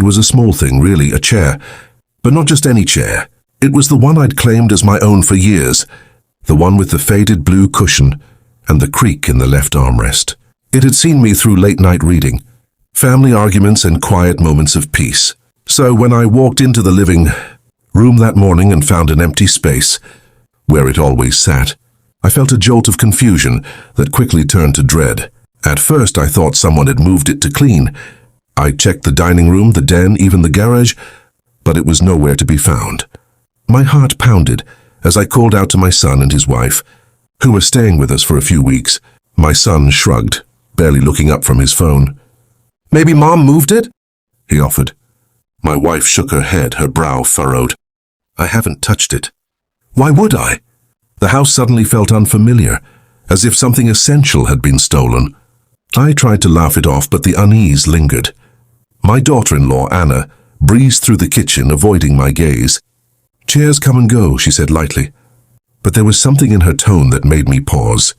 was a small thing, really, a chair. But not just any chair. It was the one I'd claimed as my own for years. The one with the faded blue cushion and the creak in the left armrest. It had seen me through late-night reading, family arguments and quiet moments of peace. So when I walked into the living room that morning and found an empty space where it always sat, I felt a jolt of confusion that quickly turned to dread. At first I thought someone had moved it to clean. I checked the dining room, the den, even the garage, but it was nowhere to be found. My heart pounded as I called out to my son and his wife, who were staying with us for a few weeks. My son shrugged, barely looking up from his phone. "Maybe Mom moved it?" he offered. My wife shook her head, her brow furrowed. "I haven't touched it." Why would I? The house suddenly felt unfamiliar, as if something essential had been stolen. I tried to laugh it off, but the unease lingered. My daughter-in-law, Anna, breezed through the kitchen, avoiding my gaze. "Chairs come and go," she said lightly. But there was something in her tone that made me pause.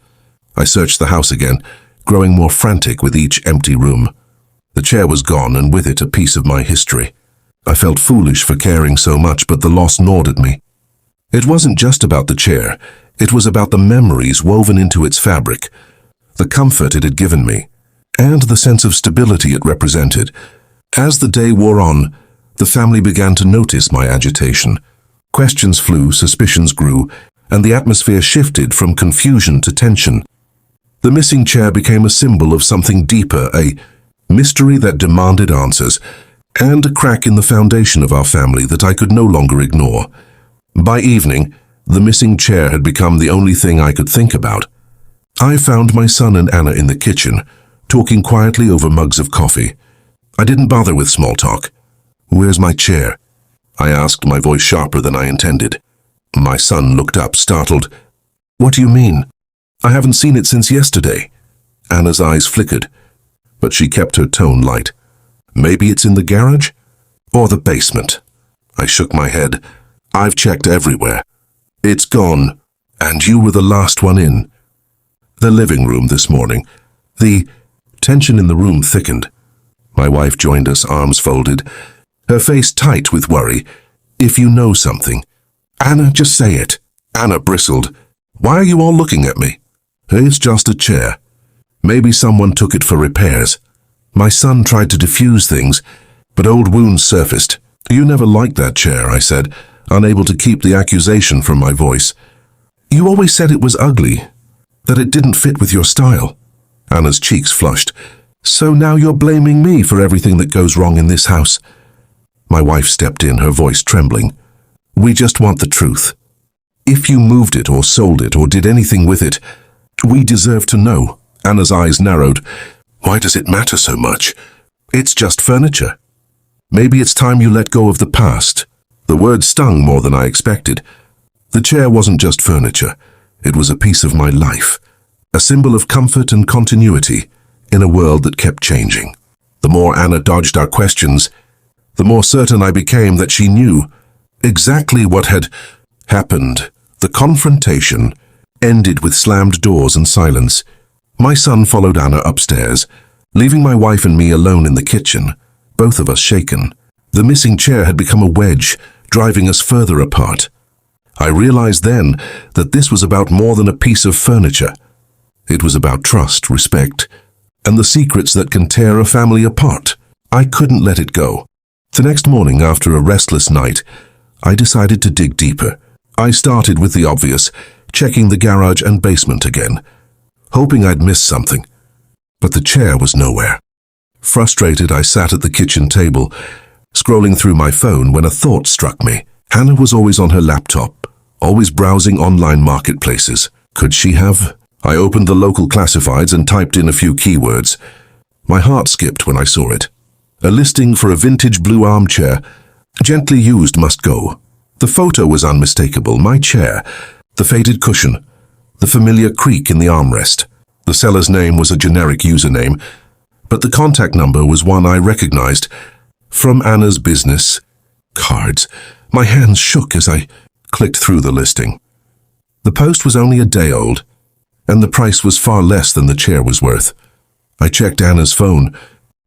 I searched the house again, growing more frantic with each empty room. The chair was gone, and with it a piece of my history. I felt foolish for caring so much, but the loss gnawed at me. It wasn't just about the chair. It was about the memories woven into its fabric, the comfort it had given me, and the sense of stability it represented. As the day wore on, the family began to notice my agitation. Questions flew, suspicions grew, and the atmosphere shifted from confusion to tension. The missing chair became a symbol of something deeper, a mystery that demanded answers, and a crack in the foundation of our family that I could no longer ignore. By evening, the missing chair had become the only thing I could think about. I found my son and Anna in the kitchen, talking quietly over mugs of coffee. I didn't bother with small talk. "Where's my chair?" I asked, my voice sharper than I intended. My son looked up, startled. "What do you mean? I haven't seen it since yesterday." Anna's eyes flickered, but she kept her tone light. "Maybe it's in the garage? Or the basement?" I shook my head. "I've checked everywhere. It's gone, and you were the last one in." The living room this morning. The tension in the room thickened. My wife joined us, arms folded, her face tight with worry. "If you know something." "Anna, just say it." Anna bristled. "Why are you all looking at me?" "It's just a chair. Maybe someone took it for repairs." My son tried to diffuse things, but old wounds surfaced. "You never liked that chair," I said, unable to keep the accusation from my voice. "You always said it was ugly, that it didn't fit with your style." Anna's cheeks flushed. "So now you're blaming me for everything that goes wrong in this house." My wife stepped in, her voice trembling. "We just want the truth. If you moved it or sold it or did anything with it, we deserve to know." Anna's eyes narrowed. "Why does it matter so much? It's just furniture." "Maybe it's time you let go of the past." The word stung more than I expected. The chair wasn't just furniture. It was a piece of my life, a symbol of comfort and continuity in a world that kept changing. The more Anna dodged our questions, the more certain I became that she knew exactly what had happened. The confrontation ended with slammed doors and silence. My son followed Anna upstairs, leaving my wife and me alone in the kitchen, both of us shaken. The missing chair had become a wedge, driving us further apart. I realized then that this was about more than a piece of furniture. It was about trust, respect, and the secrets that can tear a family apart. I couldn't let it go. The next morning, after a restless night, I decided to dig deeper. I started with the obvious, checking the garage and basement again, hoping I'd missed something. But the chair was nowhere. Frustrated, I sat at the kitchen table, scrolling through my phone when a thought struck me. Hannah was always on her laptop, always browsing online marketplaces. Could she have? I opened the local classifieds and typed in a few keywords. My heart skipped when I saw it. A listing for a vintage blue armchair, gently used, must go. The photo was unmistakable. My chair, the faded cushion, the familiar creak in the armrest. The seller's name was a generic username, but the contact number was one I recognized from Anna's business cards. My hands shook as I clicked through the listing. The post was only a day old, and the price was far less than the chair was worth. I checked Anna's phone,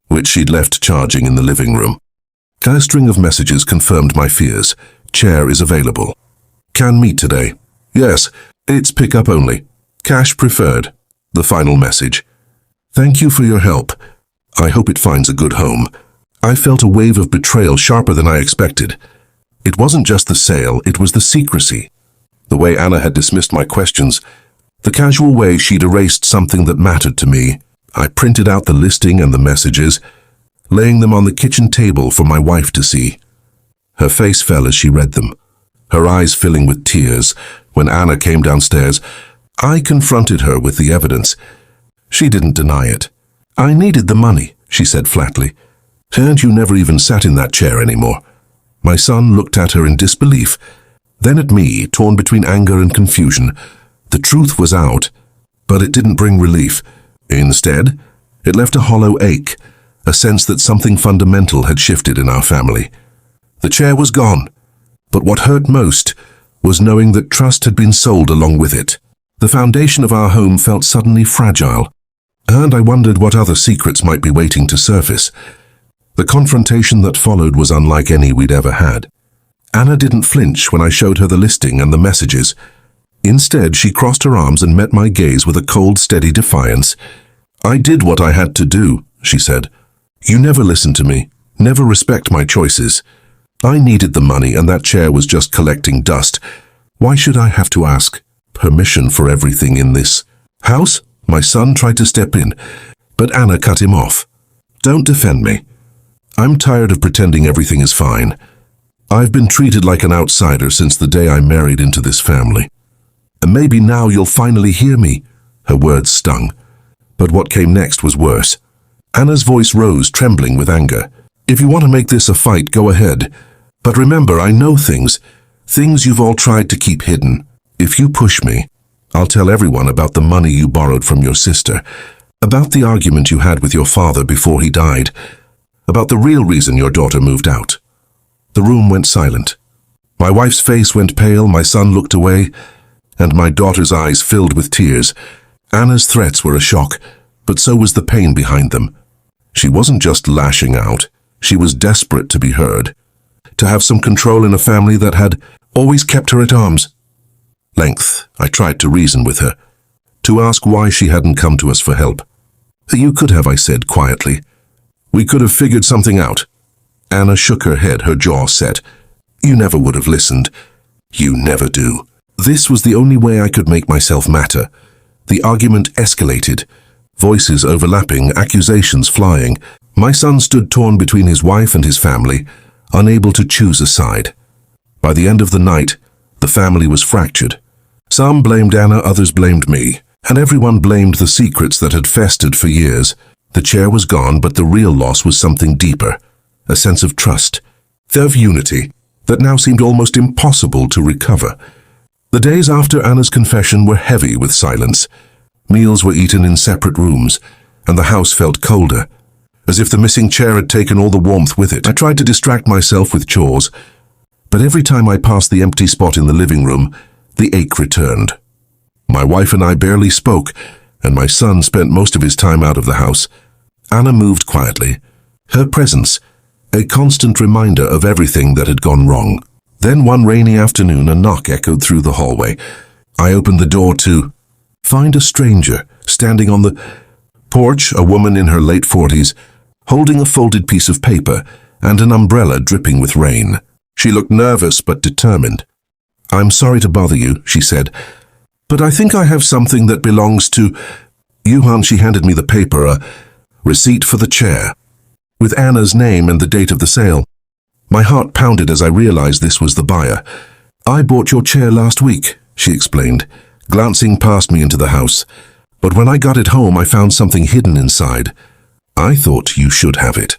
which she'd left charging in the living room. A string of messages confirmed my fears. Chair is available. Can meet today. Yes, it's pick-up only. Cash preferred. The final message. Thank you for your help. I hope it finds a good home. I felt a wave of betrayal sharper than I expected. It wasn't just the sale, it was the secrecy. The way Anna had dismissed my questions, the casual way she'd erased something that mattered to me. I printed out the listing and the messages, laying them on the kitchen table for my wife to see. Her face fell as she read them, her eyes filling with tears. When Anna came downstairs, I confronted her with the evidence. She didn't deny it. I needed the money, she said flatly. And you never even sat in that chair anymore. My son looked at her in disbelief, then at me, torn between anger and confusion. The truth was out, but it didn't bring relief. Instead, it left a hollow ache, a sense that something fundamental had shifted in our family. The chair was gone, but what hurt most was knowing that trust had been sold along with it. The foundation of our home felt suddenly fragile, and I wondered what other secrets might be waiting to surface. The confrontation that followed was unlike any we'd ever had. Anna didn't flinch when I showed her the listing and the messages. Instead, she crossed her arms and met my gaze with a cold, steady defiance. I did what I had to do, she said. You never listened to me, never respect my choices. I needed the money and that chair was just collecting dust. Why should I have to ask permission for everything in this house? My son tried to step in, but Anna cut him off. Don't defend me. I'm tired of pretending everything is fine. I've been treated like an outsider since the day I married into this family. And maybe now you'll finally hear me. Her words stung. But what came next was worse. Anna's voice rose, trembling with anger. If you want to make this a fight, go ahead. But remember, I know things you've all tried to keep hidden. If you push me, I'll tell everyone about the money you borrowed from your sister, about the argument you had with your father before he died, about the real reason your daughter moved out. The room went silent. My wife's face went pale, my son looked away, and my daughter's eyes filled with tears. Anna's threats were a shock, but so was the pain behind them. She wasn't just lashing out. She was desperate to be heard, to have some control in a family that had always kept her at arm's length. I tried to reason with her, to ask why she hadn't come to us for help. You could have, I said quietly. We could have figured something out. Anna shook her head, her jaw set. You never would have listened. You never do. This was the only way I could make myself matter. The argument escalated, voices overlapping, accusations flying. My son stood torn between his wife and his family, unable to choose a side. By the end of the night, the family was fractured. Some blamed Anna, others blamed me, and everyone blamed the secrets that had festered for years. The chair was gone, but the real loss was something deeper, a sense of trust, of unity, that now seemed almost impossible to recover. The days after Anna's confession were heavy with silence. Meals were eaten in separate rooms, and the house felt colder, as if the missing chair had taken all the warmth with it. I tried to distract myself with chores, but every time I passed the empty spot in the living room, the ache returned. My wife and I barely spoke, and my son spent most of his time out of the house. Anna moved quietly, her presence a constant reminder of everything that had gone wrong. Then one rainy afternoon, a knock echoed through the hallway. I opened the door to find a stranger standing on the porch, a woman in her late 40s, holding a folded piece of paper and an umbrella dripping with rain. She looked nervous but determined. I'm sorry to bother you, she said, but I think I have something that belongs to you, hon. She handed me the paper, a receipt for the chair, with Anna's name and the date of the sale. My heart pounded as I realized this was the buyer. I bought your chair last week, she explained, glancing past me into the house. But when I got it home, I found something hidden inside. I thought you should have it.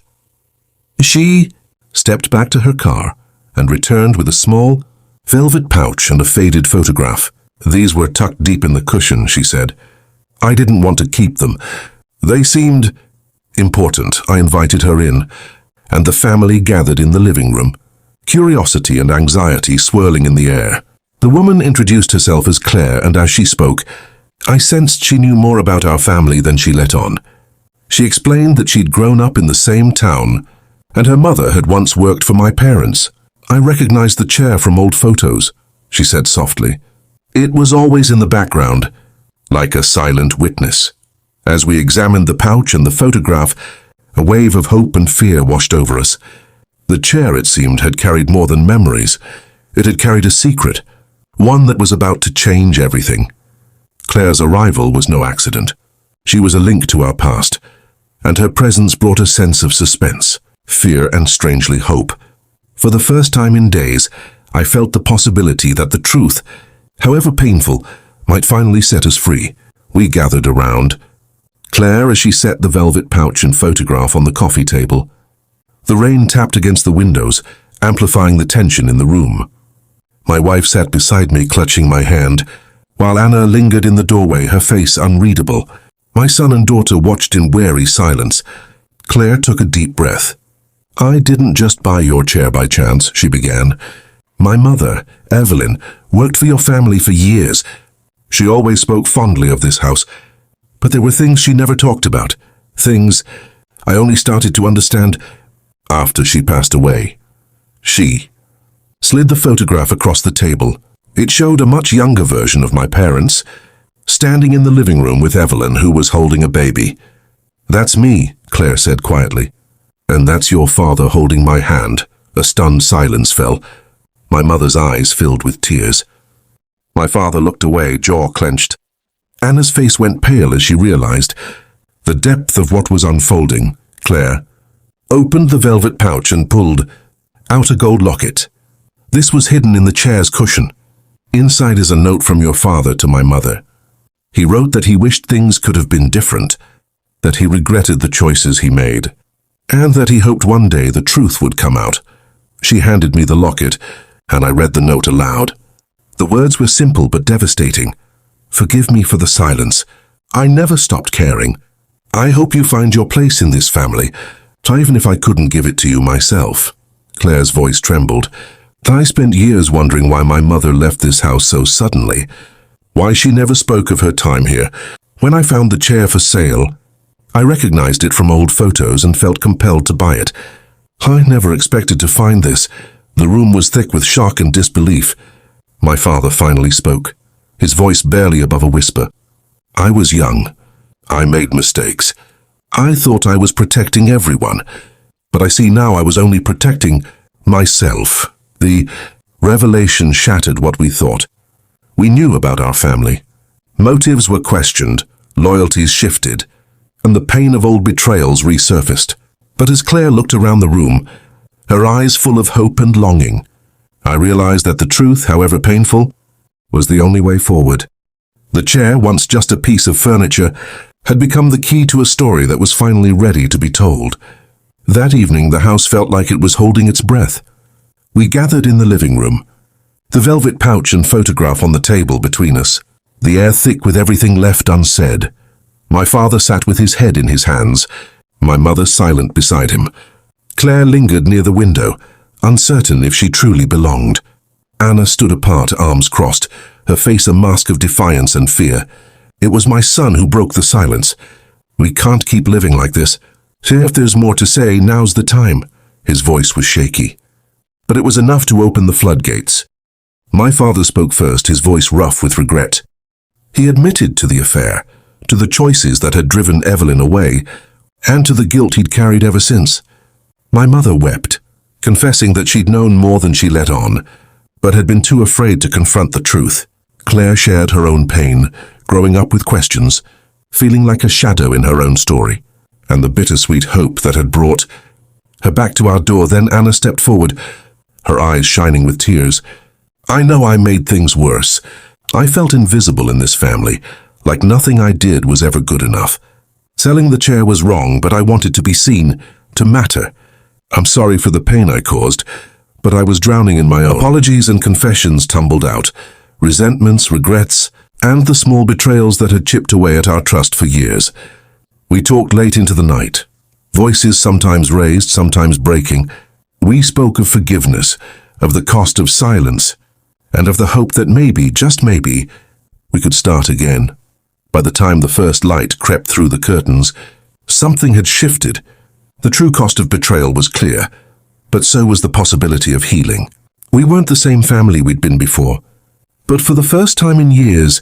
She stepped back to her car and returned with a small velvet pouch and a faded photograph. These were tucked deep in the cushion, she said. I didn't want to keep them. They seemed important. I invited her in, and the family gathered in the living room, curiosity and anxiety swirling in the air. The woman introduced herself as Claire, and as she spoke, I sensed she knew more about our family than she let on. She explained that she'd grown up in the same town, And her mother had once worked for my parents. I recognized the chair from old photos, she said softly. It was always in the background, like a silent witness. As we examined the pouch and the photograph, a wave of hope and fear washed over us. The chair, it seemed, had carried more than memories. It had carried a secret, one that was about to change everything. Claire's arrival was no accident. She was a link to our past, and her presence brought a sense of suspense, fear, and strangely hope. For the first time in days, I felt the possibility that the truth, however painful, might finally set us free. We gathered around, Claire as she set the velvet pouch and photograph on the coffee table. The rain tapped against the windows, amplifying the tension in the room. My wife sat beside me, clutching my hand, while Anna lingered in the doorway, her face unreadable. My son and daughter watched in wary silence. Claire took a deep breath. I didn't just buy your chair by chance, she began. My mother, Evelyn, worked for your family for years. She always spoke fondly of this house, but there were things she never talked about. Things I only started to understand after she passed away. She slid the photograph across the table. It showed a much younger version of my parents, standing in the living room with Evelyn, who was holding a baby. That's me, Claire said quietly. And that's your father holding my hand. A stunned silence fell. My mother's eyes filled with tears. My father looked away, jaw clenched. Anna's face went pale as she realized the depth of what was unfolding. Claire opened the velvet pouch and pulled out a gold locket. This was hidden in the chair's cushion. Inside is a note from your father to my mother. He wrote that he wished things could have been different, that he regretted the choices he made, and that he hoped one day the truth would come out. She handed me the locket, and I read the note aloud. The words were simple but devastating. Forgive me for the silence. I never stopped caring. I hope you find your place in this family, even if I couldn't give it to you myself. Claire's voice trembled. I spent years wondering why my mother left this house so suddenly, why she never spoke of her time here. When I found the chair for sale, I recognized it from old photos and felt compelled to buy it. I never expected to find this. The room was thick with shock and disbelief. My father finally spoke, his voice barely above a whisper. I was young. I made mistakes. I thought I was protecting everyone, but I see now I was only protecting myself. The revelation shattered what we thought. We knew about our family. Motives were questioned, loyalties shifted, and the pain of old betrayals resurfaced. But as Claire looked around the room, her eyes full of hope and longing, I realized that the truth, however painful, was the only way forward. The chair, once just a piece of furniture, had become the key to a story that was finally ready to be told. That evening, the house felt like it was holding its breath. We gathered in the living room, the velvet pouch and photograph on the table between us, the air thick with everything left unsaid. My father sat with his head in his hands, my mother silent beside him. Claire lingered near the window, uncertain if she truly belonged. Anna stood apart, arms crossed, her face a mask of defiance and fear. It was my son who broke the silence. We can't keep living like this. If there's more to say, now's the time. His voice was shaky, but it was enough to open the floodgates. My father spoke first, his voice rough with regret. He admitted to the affair, to the choices that had driven Evelyn away, and to the guilt he'd carried ever since. My mother wept, confessing that she'd known more than she let on, but had been too afraid to confront the truth. Claire shared her own pain, growing up with questions, feeling like a shadow in her own story, and the bittersweet hope that had brought her back to our door. Then Anna stepped forward, her eyes shining with tears. I know I made things worse. I felt invisible in this family, like nothing I did was ever good enough. Selling the chair was wrong, but I wanted to be seen, to matter. I'm sorry for the pain I caused, but I was drowning in my own. Apologies and confessions tumbled out, resentments, regrets, and the small betrayals that had chipped away at our trust for years. We talked late into the night, voices sometimes raised, sometimes breaking. We spoke of forgiveness, of the cost of silence, and of the hope that maybe, just maybe, we could start again. By the time the first light crept through the curtains, something had shifted. The true cost of betrayal was clear, but so was the possibility of healing. We weren't the same family we'd been before, but for the first time in years,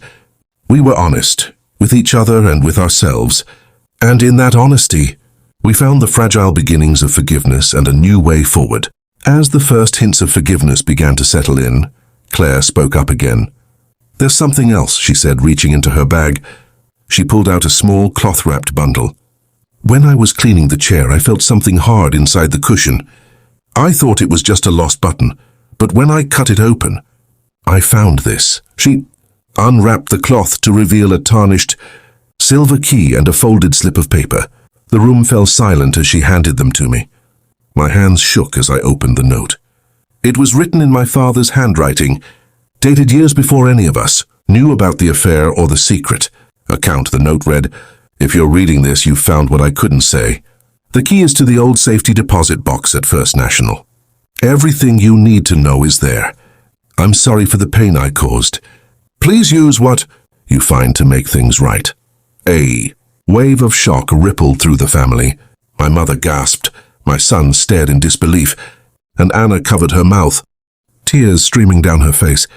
we were honest with each other and with ourselves, and in that honesty, we found the fragile beginnings of forgiveness and a new way forward. As the first hints of forgiveness began to settle in, Claire spoke up again. "There's something else," she said, reaching into her bag. She pulled out a small cloth-wrapped bundle. "When I was cleaning the chair, I felt something hard inside the cushion. I thought it was just a lost button, but when I cut it open, I found this." She unwrapped the cloth to reveal a tarnished silver key and a folded slip of paper. The room fell silent as she handed them to me. My hands shook as I opened the note. It was written in my father's handwriting, dated years before any of us knew about the affair or the secret. The note read, "If you're reading this, you've found what I couldn't say. The key is to the old safety deposit box at First National. Everything you need to know is there. I'm sorry for the pain I caused. Please use what you find to make things right." A wave of shock rippled through the family. My mother gasped, my son stared in disbelief, and Anna covered her mouth, tears streaming down her face.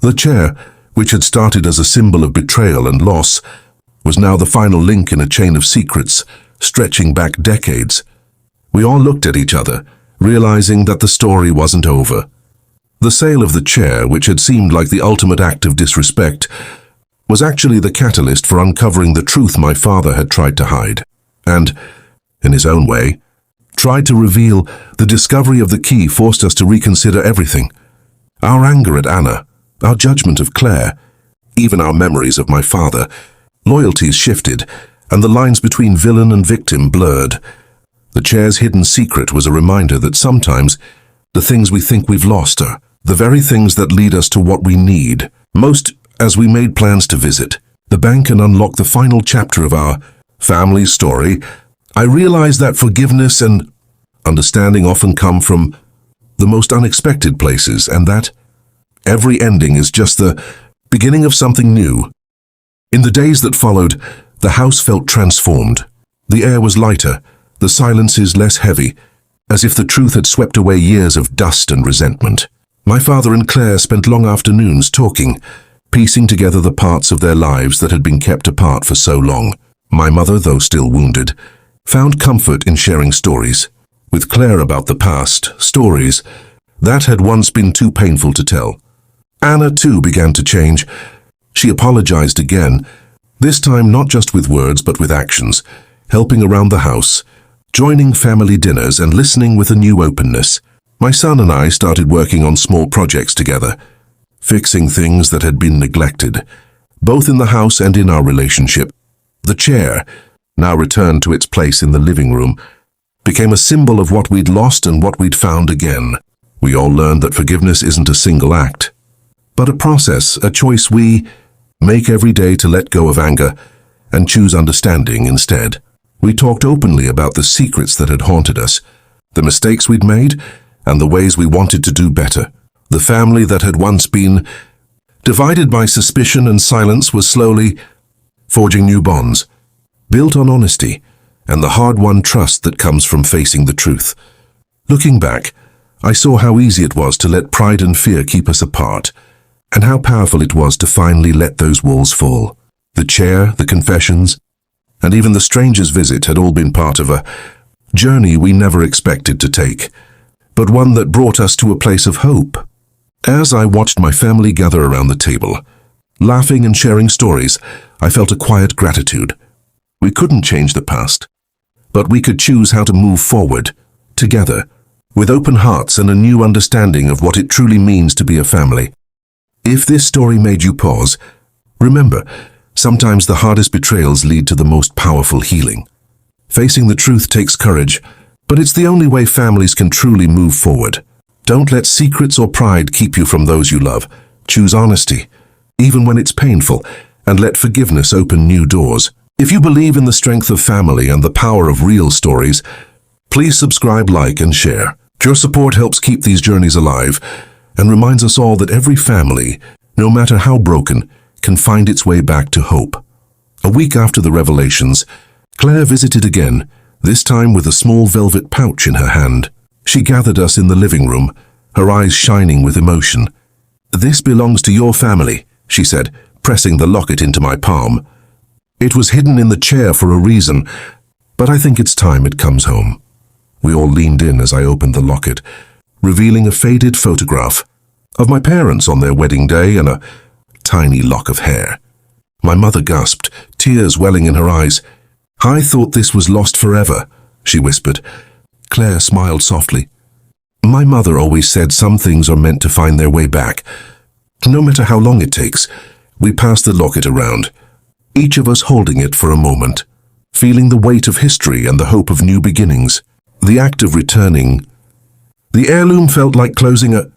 The chair, which had started as a symbol of betrayal and loss, was now the final link in a chain of secrets stretching back decades. We all looked at each other, realizing that the story wasn't over. The sale of the chair, which had seemed like the ultimate act of disrespect, was actually the catalyst for uncovering the truth my father had tried to hide, and, in his own way, tried to reveal. The discovery of the key forced us to reconsider everything. Our anger at Anna, our judgment of Claire, even our memories of my father. Loyalties shifted, and the lines between villain and victim blurred. The chair's hidden secret was a reminder that sometimes the things we think we've lost are the very things that lead us to what we need most. As we made plans to visit the bank and unlock the final chapter of our family story, I realized that forgiveness and understanding often come from the most unexpected places, and that every ending is just the beginning of something new. In the days that followed, the house felt transformed. The air was lighter, the silences less heavy, as if the truth had swept away years of dust and resentment. My father and Claire spent long afternoons talking, piecing together the parts of their lives that had been kept apart for so long. My mother, though still wounded, found comfort in sharing stories with Claire about the past, stories that had once been too painful to tell. Anna, too, began to change. She apologized again, this time not just with words but with actions, helping around the house, joining family dinners and listening with a new openness. My son and I started working on small projects together, fixing things that had been neglected, both in the house and in our relationship. The chair, now returned to its place in the living room, became a symbol of what we'd lost and what we'd found again. We all learned that forgiveness isn't a single act, but a process, a choice we make every day to let go of anger and choose understanding instead. We talked openly about the secrets that had haunted us, the mistakes we'd made, and the ways we wanted to do better. The family that had once been divided by suspicion and silence was slowly forging new bonds, built on honesty and the hard-won trust that comes from facing the truth. Looking back, I saw how easy it was to let pride and fear keep us apart, and how powerful it was to finally let those walls fall. The chair, the confessions, and even the stranger's visit had all been part of a journey we never expected to take, but one that brought us to a place of hope. As I watched my family gather around the table, laughing and sharing stories, I felt a quiet gratitude. We couldn't change the past, but we could choose how to move forward, together, with open hearts and a new understanding of what it truly means to be a family. If this story made you pause, remember, sometimes the hardest betrayals lead to the most powerful healing. Facing the truth takes courage, but it's the only way families can truly move forward. Don't let secrets or pride keep you from those you love. Choose honesty, even when it's painful, and let forgiveness open new doors. If you believe in the strength of family and the power of real stories, please subscribe, like, and share. Your support helps keep these journeys alive and reminds us all that every family, no matter how broken, can find its way back to hope. A week after the revelations, Claire visited again, this time with a small velvet pouch in her hand. She gathered us in the living room, her eyes shining with emotion. "This belongs to your family," she said, pressing the locket into my palm. "It was hidden in the chair for a reason, but I think it's time it comes home." We all leaned in as I opened the locket, revealing a faded photograph of my parents on their wedding day and a tiny lock of hair. My mother gasped, tears welling in her eyes. "I thought this was lost forever," she whispered. Claire smiled softly. "My mother always said some things are meant to find their way back, no matter how long it takes." We passed the locket around, each of us holding it for a moment, feeling the weight of history and the hope of new beginnings. The act of returning, the heirloom felt like closing a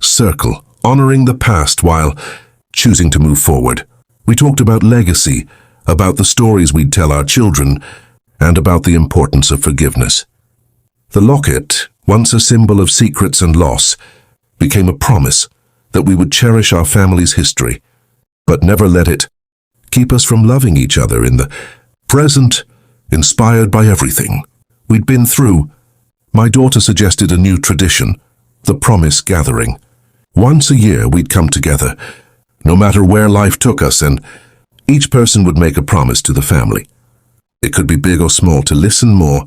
circle, honoring the past while choosing to move forward. We talked about legacy, about the stories we'd tell our children, and about the importance of forgiveness. The locket, once a symbol of secrets and loss, became a promise that we would cherish our family's history, but never let it keep us from loving each other in the present, inspired by everything we'd been through. My daughter suggested a new tradition, the promise gathering. Once a year we'd come together, no matter where life took us, and each person would make a promise to the family. It could be big or small: to listen more,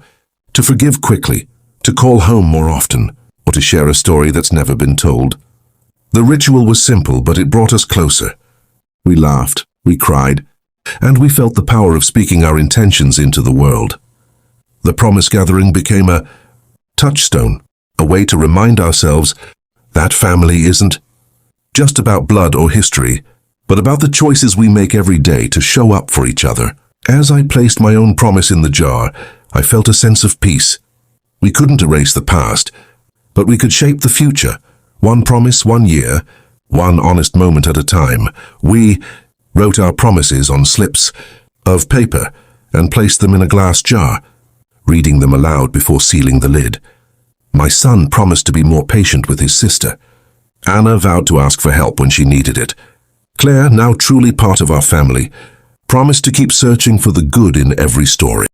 to forgive quickly, to call home more often, or to share a story that's never been told. The ritual was simple, but it brought us closer. We laughed, we cried, and we felt the power of speaking our intentions into the world. The promise gathering became a touchstone, a way to remind ourselves that family isn't just about blood or history, but about the choices we make every day to show up for each other. As I placed my own promise in the jar, I felt a sense of peace. We couldn't erase the past, but we could shape the future. One promise, one year, one honest moment at a time. We wrote our promises on slips of paper and placed them in a glass jar, reading them aloud before sealing the lid. My son promised to be more patient with his sister. Anna vowed to ask for help when she needed it. Claire, now truly part of our family, promised to keep searching for the good in every story.